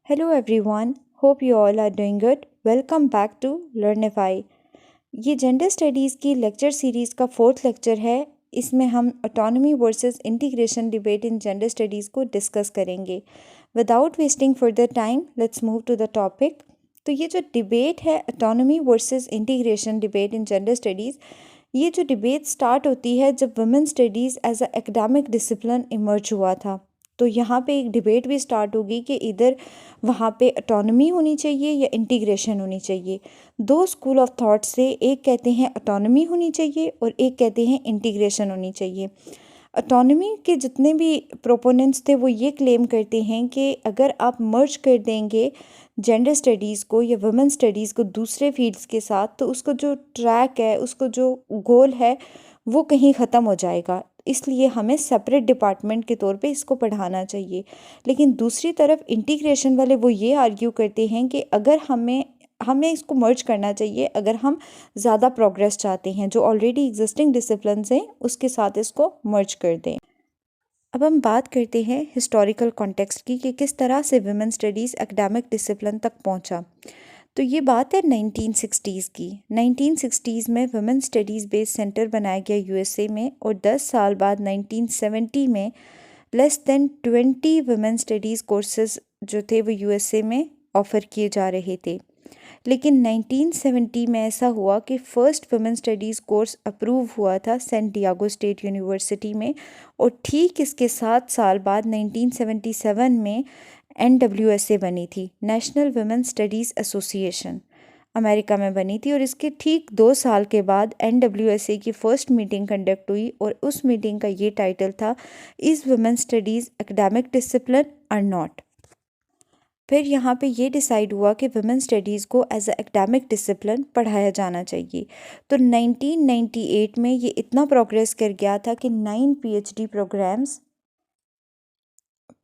Hello everyone, hope you all are doing good. Welcome back to Learnify. ये gender studies की lecture series का fourth lecture है। इसमें हम autonomy versus integration debate in gender studies को discuss करेंगे। Without wasting further time let's move to the topic. तो ये जो डिबेट है autonomy versus integration debate in gender studies, ये जो डिबेट स्टार्ट होती है जब women studies as a academic discipline emerge हुआ था। तो यहाँ पे एक डिबेट भी स्टार्ट होगी कि इधर वहाँ पे ऑटोनॉमी होनी चाहिए या इंटीग्रेशन होनी चाहिए। दो स्कूल ऑफ थॉट से एक कहते हैं ऑटोनॉमी होनी चाहिए और एक कहते हैं इंटीग्रेशन होनी चाहिए। ऑटोनॉमी के जितने भी प्रोपोनेंट्स थे वो ये क्लेम करते हैं कि अगर आप मर्ज कर देंगे जेंडर स्टडीज़ को या वुमेन स्टडीज़ को दूसरे फील्ड्स के साथ, तो उसको जो ट्रैक है, उसको जो गोल है, वो कहीं ख़त्म हो जाएगा। इसलिए हमें सेपरेट डिपार्टमेंट के तौर पे इसको पढ़ाना चाहिए। लेकिन दूसरी तरफ इंटीग्रेशन वाले वो ये आर्ग्यू करते हैं कि अगर हमें हमें इसको मर्ज करना चाहिए अगर हम ज़्यादा प्रोग्रेस चाहते हैं, जो ऑलरेडी एग्जिस्टिंग डिसिप्लिन्स हैं उसके साथ इसको मर्ज कर दें। अब हम बात करते हैं हिस्टोरिकल कॉन्टेक्स्ट की कि किस तरह से वुमेन स्टडीज़ एकेडमिक डिसिप्लिन तक पहुंचा। तो ये बात है 1960s की। 1960s में वुमेन स्टडीज़ बेस्ड सेंटर बनाया गया यूएसए में, और 10 साल बाद 1970 में less than 20 women studies courses जो थे वो यूएसए में ऑफ़र किए जा रहे थे। लेकिन 1970 में ऐसा हुआ कि first women studies course approve हुआ था सैन डियागो स्टेट यूनिवर्सिटी में, और ठीक इसके 7 साल बाद 1977 में NWSA बनी थी, national women studies association, America में बनी थी। और इसके ठीक 2 साल के बाद NWSA की फ़र्स्ट मीटिंग कंडक्ट हुई, और उस मीटिंग का ये टाइटल था, is women studies academic discipline और नॉट। फिर यहाँ पे ये डिसाइड हुआ कि वुमेन स्टडीज़ को एज अ एकेडमिक डिसिप्लिन पढ़ाया जाना चाहिए। तो 1998 में ये इतना प्रोग्रेस कर गया था कि 9 PhD प्रोग्राम्स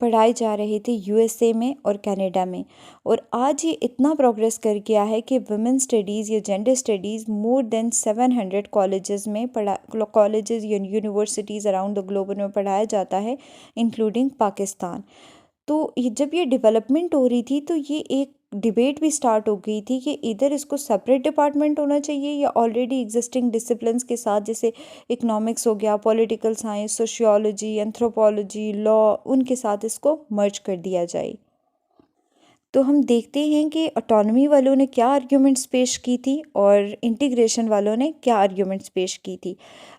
पढ़ाए जा रहे थे यूएसए में और कनाडा में। और आज ये इतना प्रोग्रेस कर गया है कि वुमेन स्टडीज़ या gender studies more than 700 colleges में कॉलेजेस या यूनिवर्सिटीज़ अराउंड द ग्लोब में पढ़ाया जाता है, इंक्लूडिंग पाकिस्तान। तो ये जब ये डेवलपमेंट हो रही थी तो ये एक डिबेट भी स्टार्ट हो गई थी कि इधर इसको सेपरेट डिपार्टमेंट होना चाहिए या ऑलरेडी एग्जिस्टिंग डिसिप्लिन्स के साथ, जैसे इकोनॉमिक्स हो गया, political science, sociology, anthropology, law, उनके साथ इसको मर्ज कर दिया जाए। तो हम देखते हैं कि ऑटोनॉमी वालों ने क्या आर्ग्यूमेंट्स पेश की थी और इंटीग्रेशन वालों ने क्या आर्ग्यूमेंट्स पेश की थी।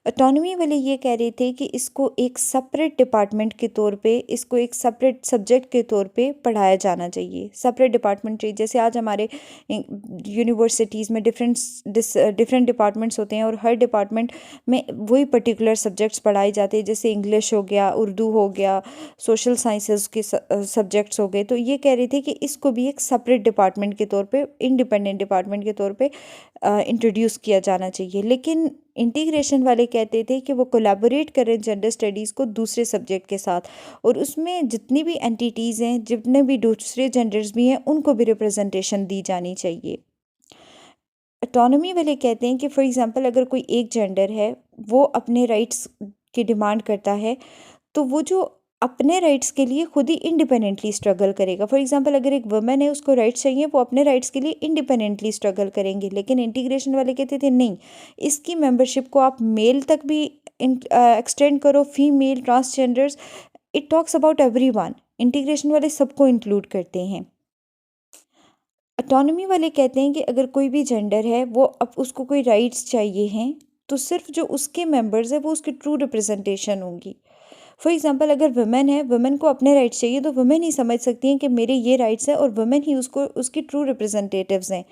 ऑटोनॉमी वाले ये कह रहे थे कि इसको एक सेपरेट डिपार्टमेंट के तौर पे, इसको एक सेपरेट सब्जेक्ट के तौर पे पढ़ाया जाना चाहिए। सेपरेट डिपार्टमेंट चाहिए, जैसे आज हमारे यूनिवर्सिटीज़ में डिफरेंट डिपार्टमेंट्स होते हैं और हर डिपार्टमेंट में वही पर्टिकुलर सब्जेक्ट्स पढ़ाए जाते हैं, जैसे इंग्लिश हो गया, उर्दू हो गया, सोशल साइंसेस के सब्जेक्ट्स हो गए। तो ये कह रहे थे कि इसको भी एक सेपरेट डिपार्टमेंट के तौर पे, इंडिपेंडेंट डिपार्टमेंट के तौर पे इंट्रोड्यूस किया जाना चाहिए। लेकिन इंटीग्रेशन वाले कहते थे कि वो कोलैबोरेट करें जेंडर स्टडीज़ को दूसरे सब्जेक्ट के साथ, और उसमें जितनी भी एंटिटीज़ हैं, जितने भी दूसरे जेंडर्स भी हैं, उनको भी रिप्रेजेंटेशन दी जानी चाहिए। ऑटोनॉमी वाले कहते हैं कि फॉर एग्जांपल अगर कोई एक जेंडर है, वो अपने राइट्स की डिमांड करता है, तो वो जो अपने राइट्स के लिए खुद ही इंडिपेंडेंटली स्ट्रगल करेगा। फॉर एग्जांपल अगर एक वुमेन है, उसको राइट्स चाहिए, वो अपने राइट्स के लिए इंडिपेंडेंटली स्ट्रगल करेंगे। लेकिन इंटीग्रेशन वाले कहते थे नहीं, इसकी मेंबरशिप को आप मेल तक भी एक्सटेंड करो, female, transgenders, it talks about everyone. Integration वाले सबको इंक्लूड करते हैं। ऑटोनॉमी वाले कहते हैं कि अगर कोई भी जेंडर है, वो अब उसको कोई राइट्स चाहिए हैं, तो सिर्फ जो उसके मेंबर्स हैं वो उसकी ट्रू रिप्रेजेंटेशन होंगी। फॉर एग्जांपल अगर वुमेन है, वुमेन को अपने राइट्स चाहिए, तो वुमेन ही समझ सकती हैं कि मेरे ये राइट्स हैं, और वुमेन ही उसको उसकी ट्रू रिप्रेजेंटेटिव्स हैं,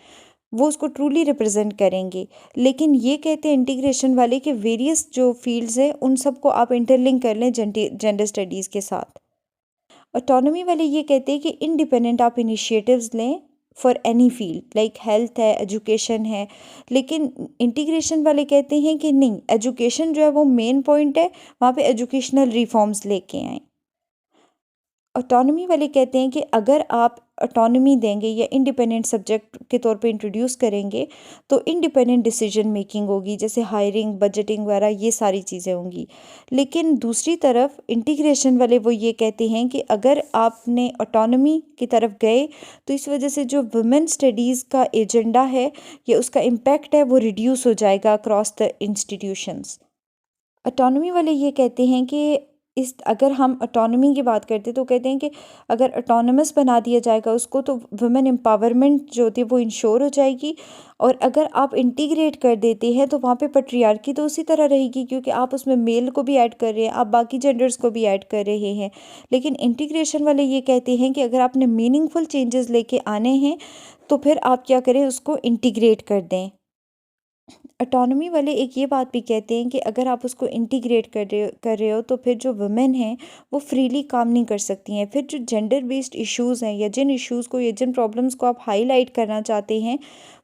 वो उसको ट्रूली रिप्रेजेंट करेंगे। लेकिन ये कहते हैं इंटीग्रेशन वाले कि वेरियस जो फील्ड्स हैं उन सबको आप इंटरलिंक कर लें जेंडर स्टडीज़ के साथ। ऑटोनॉमी वाले ये कहते हैं कि इंडिपेंडेंट आप इनिशिएटिव्स लें for any field, like health है, एजुकेशन है। लेकिन इंटीग्रेशन वाले कहते हैं कि नहीं, एजुकेशन जो है वो मेन पॉइंट है, वहाँ पे एजुकेशनल रिफॉर्म्स लेके आएँ। ऑटोनॉमी वाले कहते हैं कि अगर आप ऑटोनॉमी देंगे या इंडिपेंडेंट सब्जेक्ट के तौर पे इंट्रोड्यूस करेंगे तो इंडिपेंडेंट डिसीजन मेकिंग होगी, जैसे हायरिंग, बजटिंग वगैरह, ये सारी चीज़ें होंगी। लेकिन दूसरी तरफ इंटीग्रेशन वाले वो ये कहते हैं कि अगर आपने ऑटोनॉमी की तरफ गए तो इस वजह से जो वुमेन स्टडीज़ का एजेंडा है या उसका इम्पैक्ट है वो रिड्यूस हो जाएगा अक्रॉस द इंस्टीट्यूशंस। ऑटोनॉमी वाले ये कहते हैं कि इस अगर हम ऑटोनॉमी की बात करते हैं तो कहते हैं कि अगर ऑटोनमस बना दिया जाएगा उसको तो वुमेन एम्पावरमेंट जो होती है वो इंश्योर हो जाएगी। और अगर आप इंटीग्रेट कर देते हैं तो वहाँ पे पट्रियार्की तो उसी तरह रहेगी, क्योंकि आप उसमें मेल को भी ऐड कर रहे हैं, आप बाकी जेंडर्स को भी ऐड कर रहे हैं। लेकिन इंटीग्रेशन वाले ये कहते हैं कि अगर आपने मीनिंगफुल चेंजेस लेके आने हैं तो फिर आप क्या करें, उसको इंटीग्रेट कर दें। ऑटोनॉमी वाले एक ये बात भी कहते हैं कि अगर आप उसको इंटीग्रेट कर रहे हो तो फिर जो वुमेन हैं वो फ्रीली काम नहीं कर सकती हैं। फिर जो जेंडर बेस्ड इश्यूज़ हैं या जिन इश्यूज़ को या जिन प्रॉब्लम्स को आप हाईलाइट करना चाहते हैं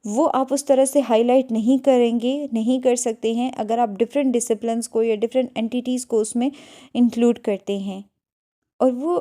वो आप उस तरह से हाईलाइट नहीं करेंगे, नहीं कर सकते हैं अगर आप डिफरेंट डिसिप्लिन्स को या डिफरेंट एंटिटीज़ को उसमें इंक्लूड करते हैं। और वो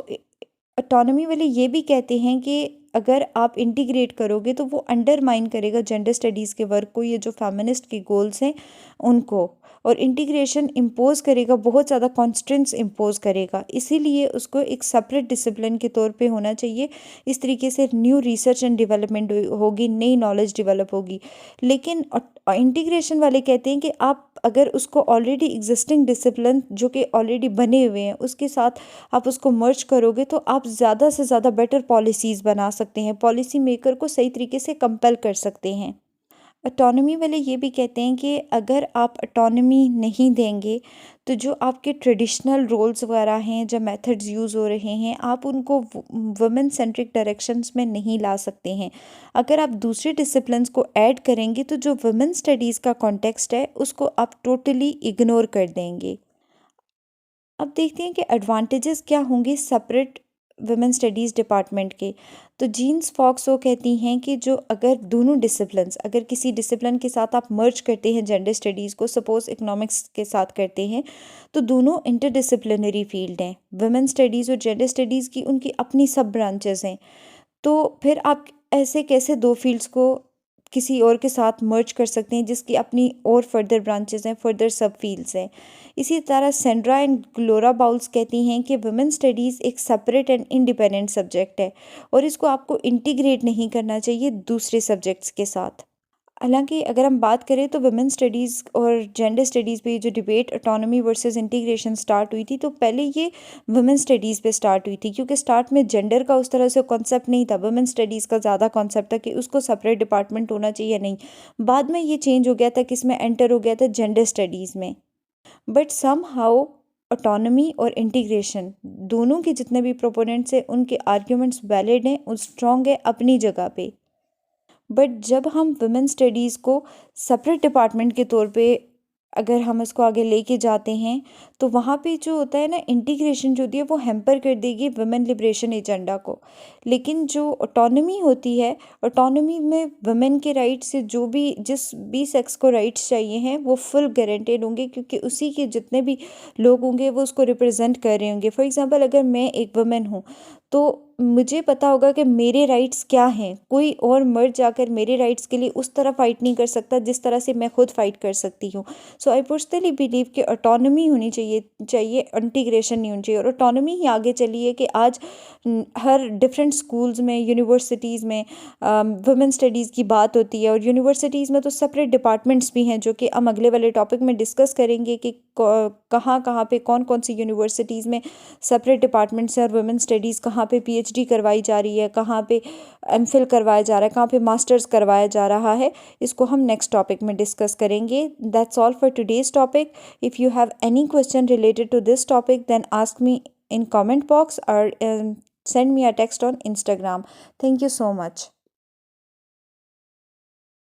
ऑटोनॉमी वाले ये भी कहते हैं कि अगर आप इंटीग्रेट करोगे तो वो अंडरमाइन करेगा जेंडर स्टडीज़ के वर्क को, ये जो फेमिनिस्ट के गोल्स हैं उनको। और इंटीग्रेशन इम्पोज करेगा, बहुत ज़्यादा कॉन्स्टेंट्स इम्पोज करेगा, इसीलिए उसको एक सेपरेट डिसिप्लिन के तौर पे होना चाहिए। इस तरीके से न्यू रिसर्च एंड डेवलपमेंट होगी, नई नॉलेज डेवलप होगी। लेकिन इंटीग्रेशन वाले कहते हैं कि आप अगर उसको ऑलरेडी एग्जिस्टिंग डिसिप्लिन जो कि ऑलरेडी बने हुए हैं उसके साथ आप उसको मर्ज करोगे तो आप ज़्यादा से ज़्यादा बेटर पॉलिसीज़ बना सकते हैं, पॉलिसी मेकर को सही तरीके से कंपेल कर सकते हैं। ऑटोनॉमी वाले ये भी कहते हैं कि अगर आप ऑटोनॉमी नहीं देंगे तो जो आपके ट्रेडिशनल रोल्स वगैरह हैं, जो मेथड्स यूज़ हो रहे हैं, आप उनको वुमेन सेंट्रिक डायरेक्शंस में नहीं ला सकते हैं। अगर आप दूसरे डिसिप्लिन्स को ऐड करेंगे तो जो वुमेन स्टडीज़ का कॉन्टेक्स्ट है उसको आप टोटली इग्नोर कर देंगे। अब देखते हैं कि एडवांटेजेस क्या होंगे सेपरेट वुमेन स्टडीज़ डिपार्टमेंट के। तो जीन्स फॉक्स वो कहती हैं कि जो अगर दोनों डिसिप्लिन्स, अगर किसी डिसिप्लिन के साथ आप मर्ज करते हैं जेंडर स्टडीज़ को, सपोज इकोनॉमिक्स के साथ करते हैं, तो दोनों इंटरडिसिप्लिनरी फील्ड हैं। वुमेन स्टडीज़ और जेंडर स्टडीज़ की उनकी अपनी सब ब्रांचेस हैं। तो फिर आप ऐसे कैसे दो फील्ड्स को किसी और के साथ मर्ज कर सकते हैं जिसकी अपनी और फर्दर ब्रांचेस हैं, फर्दर सब फील्ड्स हैं। इसी तरह सेंड्रा एंड ग्लोरा बाउल्स कहती हैं कि वुमेन स्टडीज़ एक सेपरेट एंड इंडिपेंडेंट सब्जेक्ट है और इसको आपको इंटीग्रेट नहीं करना चाहिए दूसरे सब्जेक्ट्स के साथ। हालांकि अगर हम बात करें तो वुमेन स्टडीज़ और जेंडर स्टडीज़ पे जो debate autonomy versus integration start हुई थी तो पहले ये वुमेन स्टडीज़ पे स्टार्ट हुई थी, क्योंकि स्टार्ट में जेंडर का उस तरह से कॉन्सेप्ट नहीं था। वुमेन स्टडीज़ का ज़्यादा कॉन्सेप्ट था कि उसको सेपरेट डिपार्टमेंट होना चाहिए या नहीं। बाद में ये चेंज हो गया था, किसमें एंटर हो गया था, जेंडर स्टडीज़ में। बट सम हाउ ऑटोनॉमी और इंटीग्रेशन दोनों के जितने भी प्रोपोनेंट्स हैं उनके आर्ग्यूमेंट्स वैलिड हैं और स्ट्रॉन्ग है अपनी जगह पे। बट जब हम वुमेन स्टडीज़ को सेपरेट डिपार्टमेंट के तौर पे अगर हम इसको आगे लेके जाते हैं तो वहाँ पे जो होता है ना, इंटीग्रेशन जो होती है वो हैम्पर कर देगी वुमेन लिबरेशन एजेंडा को। लेकिन जो ऑटोनॉमी होती है, ऑटोनॉमी में वुमेन के राइट्स से जो भी जिस भी सेक्स को राइट्स चाहिए हैं वो फुल गारंटेड होंगे, क्योंकि उसी के जितने भी लोग होंगे वो उसको रिप्रेजेंट कर रहे होंगे। फॉर एग्जांपल अगर मैं एक वुमेन हूँ तो मुझे पता होगा कि मेरे राइट्स क्या हैं। कोई और मर्द जाकर मेरे राइट्स के लिए उस तरह फ़ाइट नहीं कर सकता जिस तरह से मैं खुद फ़ाइट कर सकती हूँ। सो आई पर्सनली बिलीव कि ऑटोनॉमी होनी चाहिए इंटीग्रेशन नहीं होनी चाहिए। और ऑटोनॉमी ही आगे चली है कि आज हर डिफरेंट स्कूल्स में, यूनिवर्सिटीज़ में वुमेन स्टडीज़ की बात होती है। और यूनिवर्सिटीज़ में तो सेपरेट डिपार्टमेंट्स भी हैं जो कि हम अगले वाले टॉपिक में डिस्कस करेंगे कि कहाँ कहाँ पे कौन कौन सी यूनिवर्सिटीज़ में सेपरेट डिपार्टमेंट्स हैं और वुमेन स्टडीज़ कहाँ पे पीएचडी करवाई जा रही है, कहाँ पे एमफिल करवाया जा रहा है, कहाँ पे मास्टर्स करवाया जा रहा है। इसको हम नेक्स्ट टॉपिक में डिस्कस करेंगे। That's all for today's topic. If you have any question related to this topic then ask me in comment box or send me a text on Instagram. Thank you so much.